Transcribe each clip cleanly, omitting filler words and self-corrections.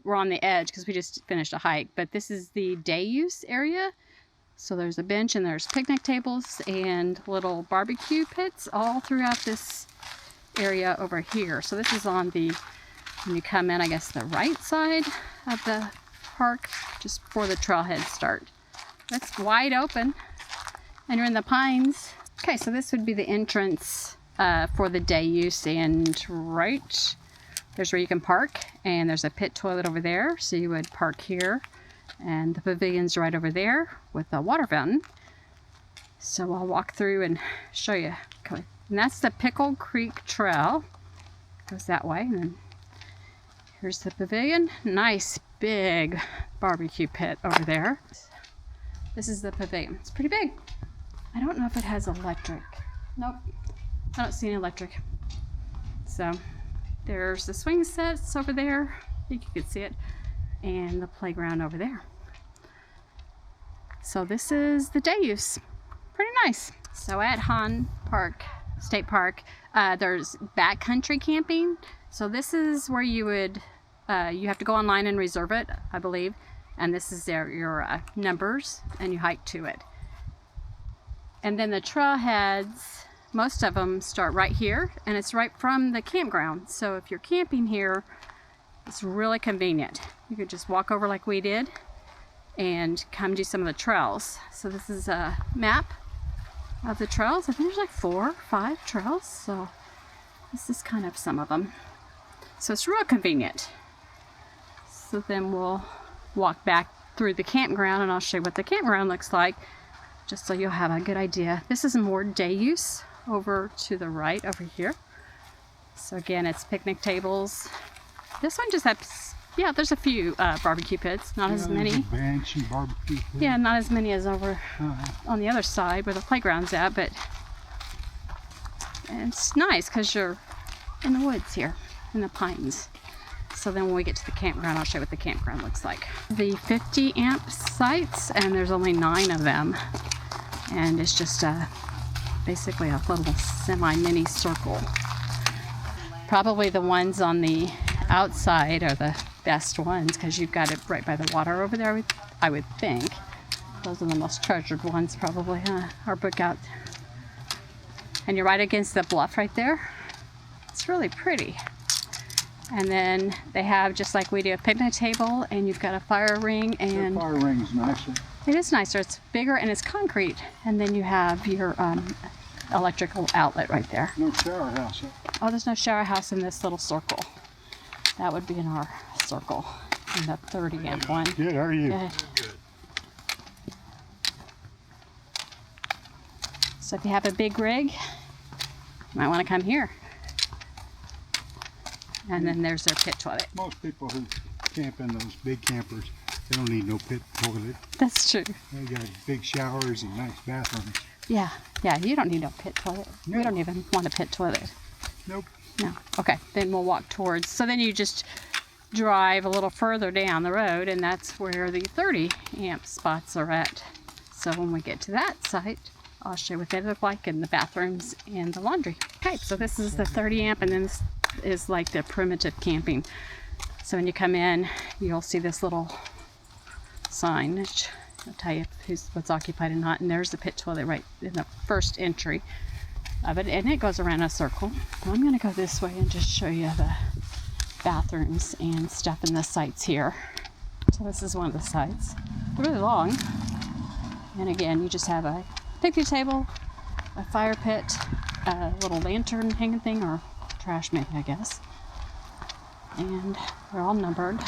We're on the edge because we just finished a hike, but this is the day use area. So there's a bench and there's picnic tables and little barbecue pits all throughout this area over here. So this is on the, when you come in, I guess the right side of the park, just before the trailhead start. It's wide open and you're in the pines. Okay, so this would be the entrance for the day use, and right there's where you can park, and there's a pit toilet over there, so you would park here, and the pavilion's right over there with a water fountain. So I'll walk through and show you. Okay. And that's the Pickle Creek Trail. Goes that way, and then here's the pavilion. Nice big barbecue pit over there. This is the pavilion. It's pretty big. I don't know if it has electric. Nope, I don't see any electric. So there's the swing sets over there. I think you can see it. And the playground over there. So this is the day use. Pretty nice. So at Hawn State Park, there's backcountry camping. So this is where you would, you have to go online and reserve it, I believe. And this is your numbers, and you hike to it. And then the trailheads, most of them start right here, and it's right from the campground. So if you're camping here, it's really convenient. You could just walk over like we did and come do some of the trails. So this is a map of the trails. I think there's like 4 or 5 trails. So this is kind of some of them. So it's real convenient. So then we'll walk back through the campground, and I'll show you what the campground looks like, just so you'll have a good idea. This is more day use over to the right over here. So again, it's picnic tables. This one just has, yeah, there's a few barbecue pits, not as many. Bench and barbecue pits. Yeah, not as many as over on the other side where the playground's at, but it's nice because you're in the woods here, in the pines. So then when we get to the campground, I'll show you what the campground looks like. The 50 amp sites, and there's only 9 of them. And it's just basically a little semi-mini circle. Probably the ones on the outside are the best ones because you've got it right by the water over there, I would think. Those are the most treasured ones probably, huh? Or book out. And you're right against the bluff right there. It's really pretty. And then they have, just like we do, a picnic table, and you've got a fire ring. And the fire ring's nicer. It is nicer. It's bigger and it's concrete. And then you have your electrical outlet right there. No shower house. Oh, there's no shower house in this little circle. That would be in our circle, in the 30 amp one. Good, how are you? Good. So if you have a big rig, you might want to come here. And then there's their pit toilet. Most people who camp in those big campers, they don't need no pit toilet. That's true. They got big showers and nice bathrooms. Yeah, you don't need no pit toilet. No. We don't even want a pit toilet. Nope. No. Okay, then we'll walk towards, so then you just drive a little further down the road, and that's where the 30 amp spots are at. So when we get to that site, I'll show you what they look like in the bathrooms and the laundry. Okay, so this is the 30 amp, and then this is like the primitive camping. So when you come in, you'll see this little sign which will tell you what's occupied and not, and there's the pit toilet right in the first entry of it, and it goes around a circle. Well, I'm going to go this way and just show you the bathrooms and stuff in the sites here. So this is one of the sites. It's really long, and again, you just have a picnic table, a fire pit, a little lantern hanging thing, or trash maybe, I guess. And they're all numbered.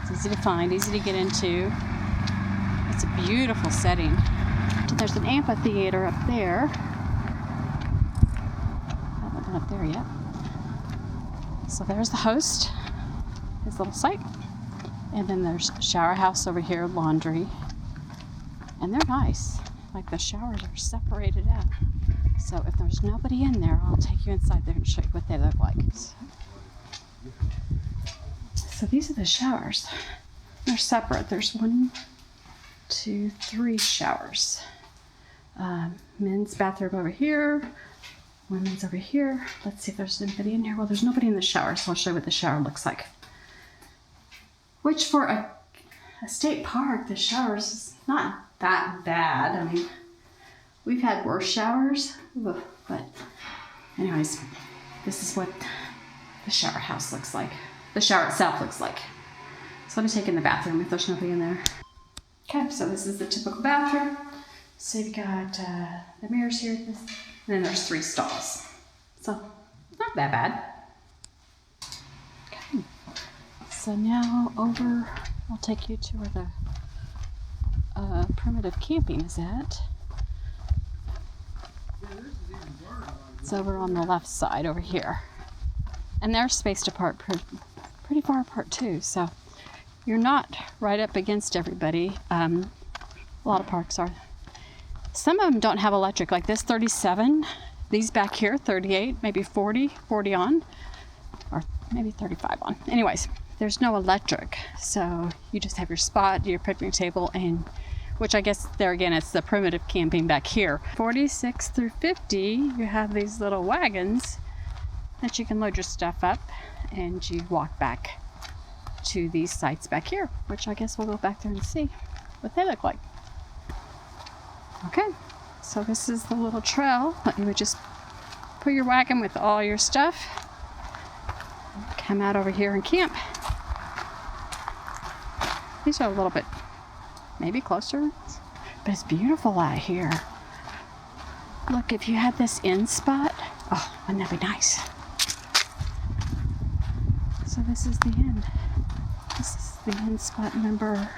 It's easy to find, easy to get into. It's a beautiful setting. There's an amphitheater up there. I haven't been up there yet. So there's the host, his little site. And then there's a shower house over here, laundry. And they're nice. Like the showers are separated out. So if there's nobody in there, I'll take you inside there and show you what they look like. So these are the showers. They're separate. There's 1, 2, 3 showers. Men's bathroom over here. Women's over here. Let's see if there's anybody in here. Well, there's nobody in the shower, so I'll show you what the shower looks like. Which for a state park, the showers is not that bad. I mean, we've had worse showers, but anyways, this is what the shower house looks like. The shower itself looks like. So let me take in the bathroom if there's nobody in there. Okay, so this is the typical bathroom. So you've got the mirrors here, and then there's 3 stalls. So not that bad. Okay. So now I'll take you to where the primitive camping is at. It's over on the left side over here. And they're spaced apart pretty far apart too. So you're not right up against everybody. A lot of parks are. Some of them don't have electric, like this 37. These back here, 38, maybe 40 on, or maybe 35 on. Anyways, there's no electric. So you just have your spot, your picnic table, and which I guess there again, it's the primitive camping back here. 46 through 50, you have these little wagons that you can load your stuff up and you walk back to these sites back here, which I guess we'll go back there and see what they look like. Okay, so this is the little trail that you would just put your wagon with all your stuff, come out over here and camp. These are a little bit maybe closer, but it's beautiful out here. Look, if you had this end spot, oh, wouldn't that be nice? So this is the end. This is the end spot number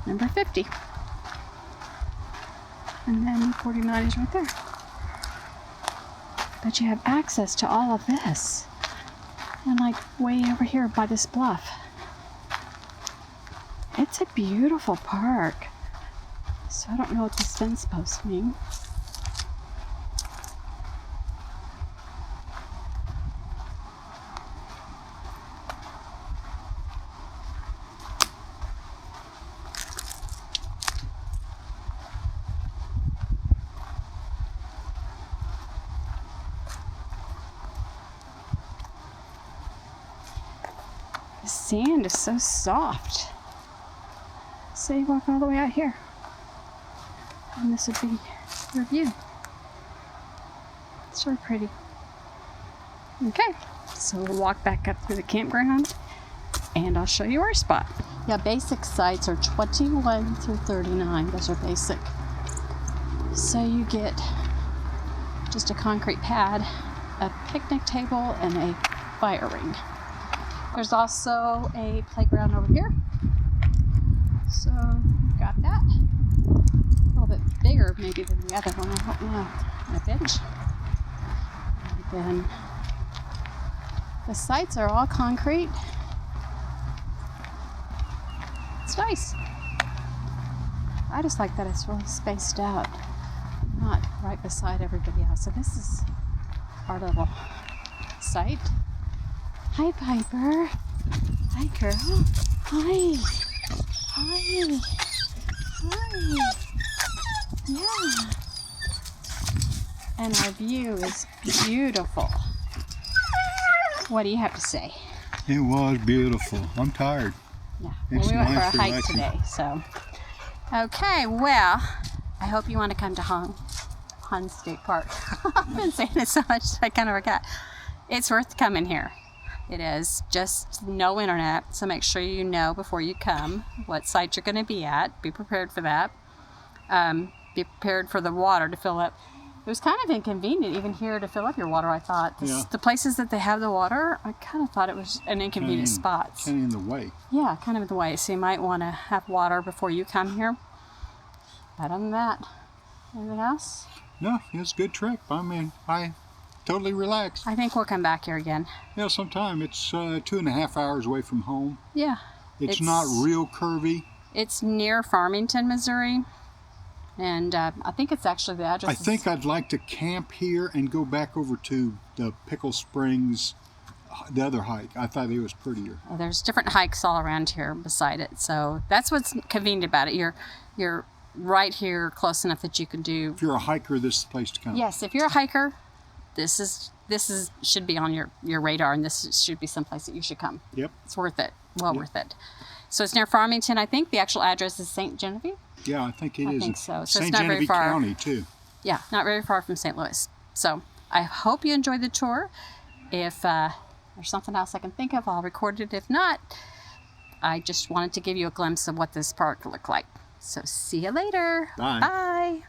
50. And then 49 is right there. But you have access to all of this. And like way over here by this bluff. It's a beautiful park. So I don't know what this fence post means. The sand is so soft. So you walk all the way out here. And this would be your view. It's really pretty. Okay, so we'll walk back up through the campground and I'll show you our spot. Yeah, basic sites are 21 through 39. Those are basic. So you get just a concrete pad, a picnic table, and a fire ring. There's also a playground over here. So got that. A little bit bigger maybe than the other one, I don't know. And a bench. And then the sites are all concrete. It's nice. I just like that it's really spaced out, not right beside everybody else. So this is our little site. Hi, Piper. Hi, girl. Hi. Hi. Hi. Yeah. And our view is beautiful. What do you have to say? It was beautiful. I'm tired. Yeah. Well, we went for a hike today, so. Okay, well, I hope you want to come to Hawn State Park. I've been saying it so much I kind of forgot. It's worth coming here. It is. Just no internet, so make sure you know before you come what site you're going to be at. Be prepared for that. Be prepared for the water to fill up. It was kind of inconvenient even here to fill up your water, I thought. The places that they have the water, I kind of thought it was an inconvenient spot. Kind of in the way. Yeah, kind of in the way. So you might want to have water before you come here. But other than that, anything else? No, it was a good trip. I mean, I totally relaxed. I think we'll come back here again. Yeah, sometime. It's 2.5 hours away from home. Yeah. It's not real curvy. It's near Farmington, Missouri. And I think it's actually the address. I think I'd like to camp here and go back over to the Pickle Springs, the other hike. I thought it was prettier. Well, there's different hikes all around here beside it. So that's what's convenient about it. You're right here close enough that you can do. If you're a hiker, this is the place to come. Yes, if you're a hiker, this should be on your radar, and this should be someplace that you should come. Yep. It's worth it. Well worth it. So it's near Farmington. I think the actual address is St. Genevieve. Yeah, I think it is. I think so. So St. it's not Genevieve very far. County, too. Yeah, not very far from St. Louis. So I hope you enjoyed the tour. If there's something else I can think of, I'll record it. If not, I just wanted to give you a glimpse of what this park looked like. So see you later. Bye. Bye.